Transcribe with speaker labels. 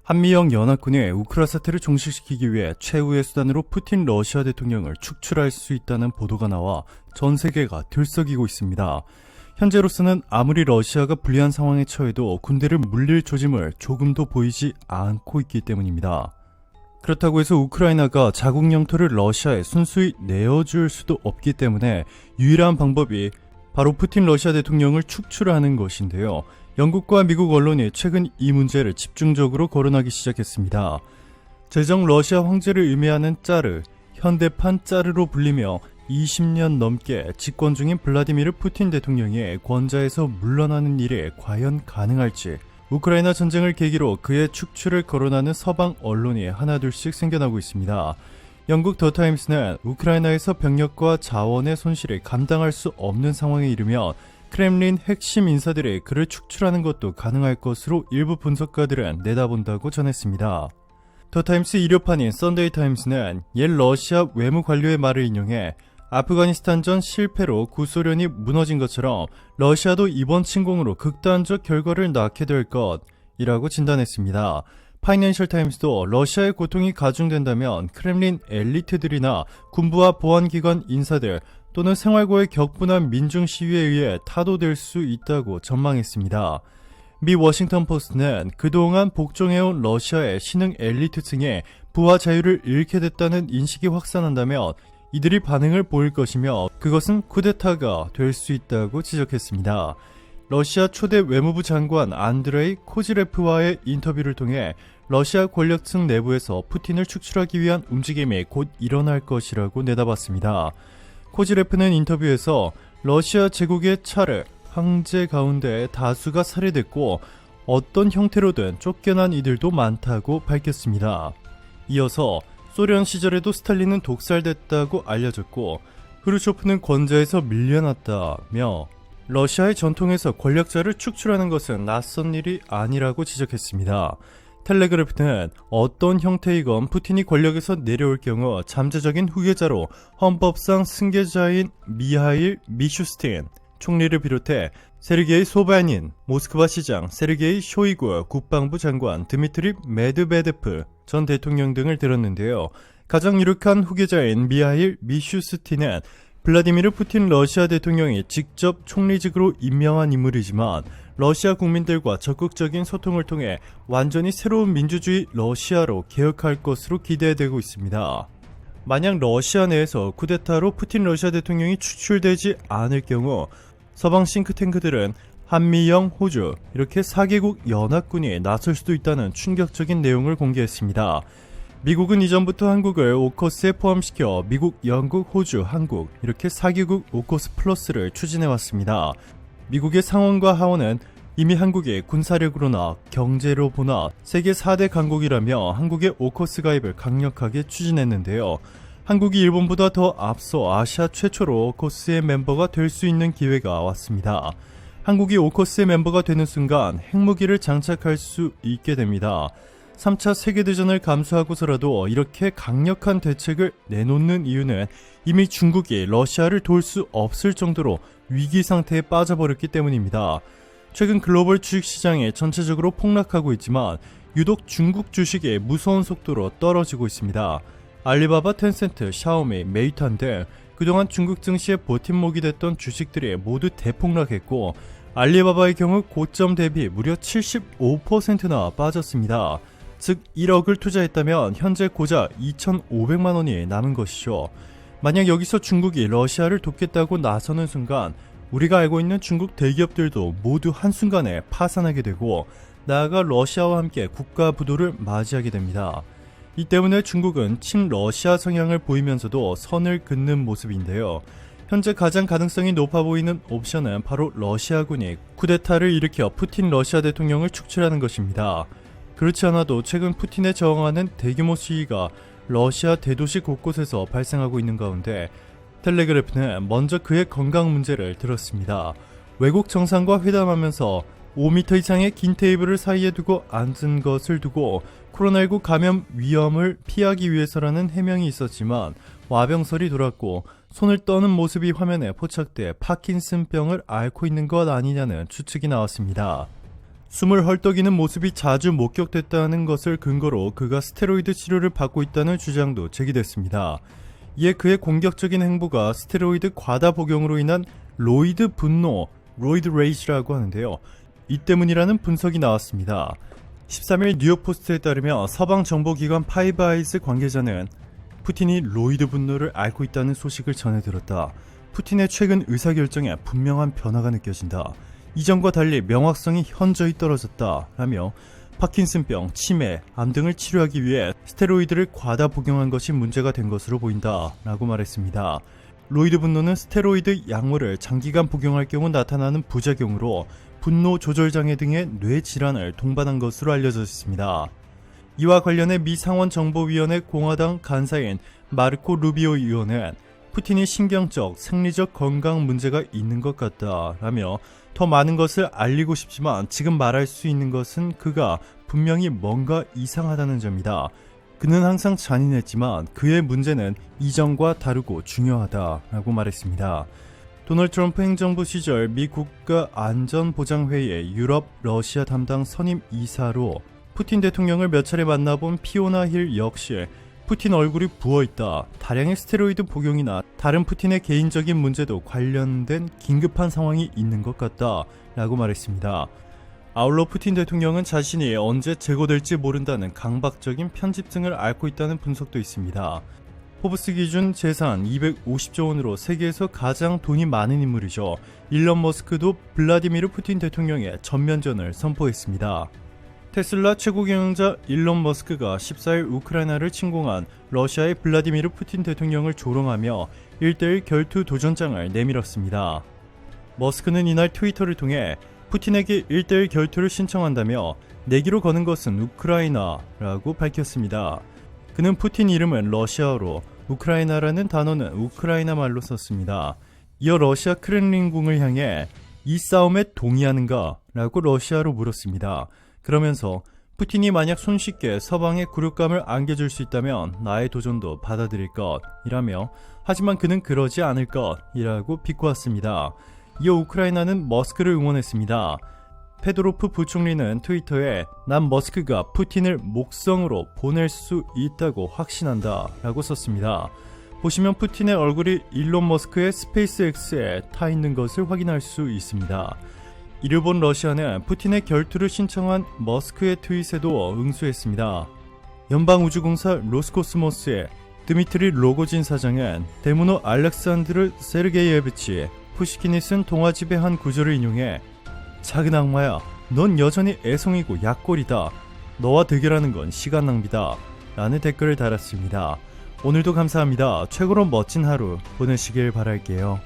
Speaker 1: 한미영 연합군이 우크라 사태를 종식시키기 위해 최후의 수단으로 푸틴 러시아 대통령을 축출할 수 있다는 보도가 나와 전 세계가 들썩이고 있습니다. 현재로서는 아무리 러시아가 불리한 상황에 처해도 군대를 물릴 조짐을 조금도 보이지 않고 있기 때문입니다. 그렇다고 해서 우크라이나가 자국 영토를 러시아에 순수히 내어줄 수도 없기 때문에 유일한 방법이 바로 푸틴 러시아 대통령을 축출하는 것인데요. 영국과 미국 언론이 최근 이 문제를 집중적으로 거론하기 시작했습니다. 제정 러시아 황제를 의미하는 짜르, 현대판 짜르로 불리며 20년 넘게 집권 중인 블라디미르 푸틴 대통령이 권좌에서 물러나는 일이 과연 가능할지, 우크라이나 전쟁을 계기로 그의 축출을 거론하는 서방 언론이 하나둘씩 생겨나고 있습니다. 영국 더타임스는 우크라이나에서 병력과 자원의 손실을 감당할 수 없는 상황에 이르면 크렘린 핵심 인사들이 그를 축출하는 것도 가능할 것으로 일부 분석가들은 내다본다고 전했습니다. 더타임스 일요판인 썬데이타임스는 옛 러시아 외무 관료의 말을 인용해 아프가니스탄전 실패로 구소련이 무너진 것처럼 러시아도 이번 침공으로 극단적 결과를 낳게 될 것이라고 진단했습니다. 파이낸셜 타임스도 러시아의 고통이 가중된다면 크렘린 엘리트들이나 군부와 보안기관 인사들 또는 생활고의 격분한 민중 시위에 의해 타도될 수 있다고 전망했습니다. 미 워싱턴 포스트는 그동안 복종해온 러시아의 신흥 엘리트층의 부와 자유를 잃게 됐다는 인식이 확산한다면 이들이 반응을 보일 것이며 그것은 쿠데타가 될 수 있다고 지적했습니다. 러시아 초대 외무부 장관 안드레이 코지레프와의 인터뷰를 통해 러시아 권력층 내부에서 푸틴을 축출하기 위한 움직임이 곧 일어날 것이라고 내다봤습니다. 코지레프는 인터뷰에서 러시아 제국의 차르, 황제 가운데 다수가 살해됐고 어떤 형태로든 쫓겨난 이들도 많다고 밝혔습니다. 이어서 소련 시절에도 스탈린은 독살됐다고 알려졌고 후르쇼프는 권좌에서 밀려났다며 러시아의 전통에서 권력자를 축출하는 것은 낯선 일이 아니라고 지적했습니다. 텔레그래프는 어떤 형태이건 푸틴이 권력에서 내려올 경우 잠재적인 후계자로 헌법상 승계자인 미하일 미슈스틴 총리를 비롯해 세르게이 소바닌 모스크바 시장, 세르게이 쇼이구 국방부 장관, 드미트리 메드베데프 전 대통령 등을 들었는데요. 가장 유력한 후계자인 미하일 미슈스틴은 블라디미르 푸틴 러시아 대통령이 직접 총리직으로 임명한 인물이지만 러시아 국민들과 적극적인 소통을 통해 완전히 새로운 민주주의 러시아로 개혁할 것으로 기대되고 있습니다. 만약 러시아 내에서 쿠데타로 푸틴 러시아 대통령이 추출되지 않을 경우 서방 싱크탱크들은 한미영, 호주 이렇게 4개국 연합군이 나설 수도 있다는 충격적인 내용을 공개했습니다. 미국은 이전부터 한국을 오커스에 포함시켜 미국, 영국, 호주, 한국 이렇게 4개국 오커스 플러스를 추진해왔습니다. 미국의 상원과 하원은 이미 한국이 군사력으로나 경제로 보나 세계 4대 강국이라며 한국의 오커스 가입을 강력하게 추진했는데요. 한국이 일본보다 더 앞서 아시아 최초로 오커스의 멤버가 될 수 있는 기회가 왔습니다. 한국이 오커스의 멤버가 되는 순간 핵무기를 장착할 수 있게 됩니다. 3차 세계대전을 감수하고서라도 이렇게 강력한 대책을 내놓는 이유는 이미 중국이 러시아를 도울 수 없을 정도로 위기 상태에 빠져버렸기 때문입니다. 최근 글로벌 주식시장이 전체적으로 폭락하고 있지만 유독 중국 주식이 무서운 속도로 떨어지고 있습니다. 알리바바, 텐센트, 샤오미, 메이탄 등 그동안 중국 증시의 버팀목이 됐던 주식들이 모두 대폭락했고 알리바바의 경우 고점 대비 무려 75%나 빠졌습니다. 즉 1억을 투자했다면 현재 고작 2,500만 원이 남은 것이죠. 만약 여기서 중국이 러시아를 돕겠다고 나서는 순간 우리가 알고 있는 중국 대기업들도 모두 한순간에 파산하게 되고 나아가 러시아와 함께 국가 부도를 맞이하게 됩니다. 이 때문에 중국은 친러시아 성향을 보이면서도 선을 긋는 모습인데요. 현재 가장 가능성이 높아 보이는 옵션은 바로 러시아군이 쿠데타를 일으켜 푸틴 러시아 대통령을 축출하는 것입니다. 그렇지 않아도 최근 푸틴에 저항하는 대규모 시위가 러시아 대도시 곳곳에서 발생하고 있는 가운데 텔레그래프는 먼저 그의 건강 문제를 들었습니다. 외국 정상과 회담하면서 5m 이상의 긴 테이블을 사이에 두고 앉은 것을 두고 코로나19 감염 위험을 피하기 위해서라는 해명이 있었지만 와병설이 돌았고 손을 떠는 모습이 화면에 포착돼 파킨슨병을 앓고 있는 것 아니냐는 추측이 나왔습니다. 숨을 헐떡이는 모습이 자주 목격됐다는 것을 근거로 그가 스테로이드 치료를 받고 있다는 주장도 제기됐습니다. 이에 그의 공격적인 행보가 스테로이드 과다 복용으로 인한 로이드 분노, 로이드 레이지라고 하는데요. 이 때문이라는 분석이 나왔습니다. 13일 뉴욕포스트에 따르면 서방 정보기관 파이브 아이즈 관계자는 푸틴이 로이드 분노를 앓고 있다는 소식을 전해 들었다. 푸틴의 최근 의사결정에 분명한 변화가 느껴진다. 이전과 달리 명확성이 현저히 떨어졌다 라며 파킨슨병, 치매, 암 등을 치료하기 위해 스테로이드를 과다 복용한 것이 문제가 된 것으로 보인다 라고 말했습니다. 로이드 분노는 스테로이드 약물을 장기간 복용할 경우 나타나는 부작용으로 분노 조절 장애 등의 뇌 질환을 동반한 것으로 알려져 있습니다. 이와 관련해 미 상원정보위원회 공화당 간사인 마르코 루비오 의원은 푸틴이 신경적, 생리적 건강 문제가 있는 것 같다라며 더 많은 것을 알리고 싶지만 지금 말할 수 있는 것은 그가 분명히 뭔가 이상하다는 점이다. 그는 항상 잔인했지만 그의 문제는 이전과 다르고 중요하다라고 말했습니다. 도널드 트럼프 행정부 시절 미 국가안전보장회의의 유럽, 러시아 담당 선임 이사로 푸틴 대통령을 몇 차례 만나본 피오나 힐 역시 푸틴 얼굴이 부어있다, 다량의 스테로이드 복용이나 다른 푸틴의 개인적인 문제도 관련된 긴급한 상황이 있는 것 같다 라고 말했습니다. 아울러 푸틴 대통령은 자신이 언제 제거될지 모른다는 강박적인 편집증을 앓고 있다는 분석도 있습니다. 포브스 기준 재산 250조 원으로 세계에서 가장 돈이 많은 인물이죠. 일론 머스크도 블라디미르 푸틴 대통령의 전면전을 선포했습니다. 테슬라 최고 경영자 일론 머스크가 14일 우크라이나를 침공한 러시아의 블라디미르 푸틴 대통령을 조롱하며 1대1 결투 도전장을 내밀었습니다. 머스크는 이날 트위터를 통해 푸틴에게 1대1 결투를 신청한다며 내기로 거는 것은 우크라이나라고 밝혔습니다. 그는 푸틴 이름은 러시아어로, 우크라이나라는 단어는 우크라이나 말로 썼습니다. 이어 러시아 크렘린궁을 향해 이 싸움에 동의하는가? 라고 러시아로 물었습니다. 그러면서 푸틴이 만약 손쉽게 서방의 굴욕감을 안겨줄 수 있다면 나의 도전도 받아들일 것이라며, 하지만 그는 그러지 않을 것이라고 비꼬았습니다. 이어 우크라이나는 머스크를 응원했습니다. 페도로프 부총리는 트위터에 난 머스크가 푸틴을 목성으로 보낼 수 있다고 확신한다 라고 썼습니다. 보시면 푸틴의 얼굴이 일론 머스크의 스페이스X에 타 있는 것을 확인할 수 있습니다. 이를 본 러시아는 푸틴의 결투를 신청한 머스크의 트윗에도 응수했습니다. 연방우주공사 로스코스모스의 드미트리 로고진 사장은 대문호 알렉산드르 세르게이에비치 푸시킨이 쓴 동화집의 한 구절을 인용해 작은 악마야, 넌 여전히 애송이고 약골이다. 너와 대결하는 건 시간 낭비다 라는 댓글을 달았습니다. 오늘도 감사합니다. 최고로 멋진 하루 보내시길 바랄게요.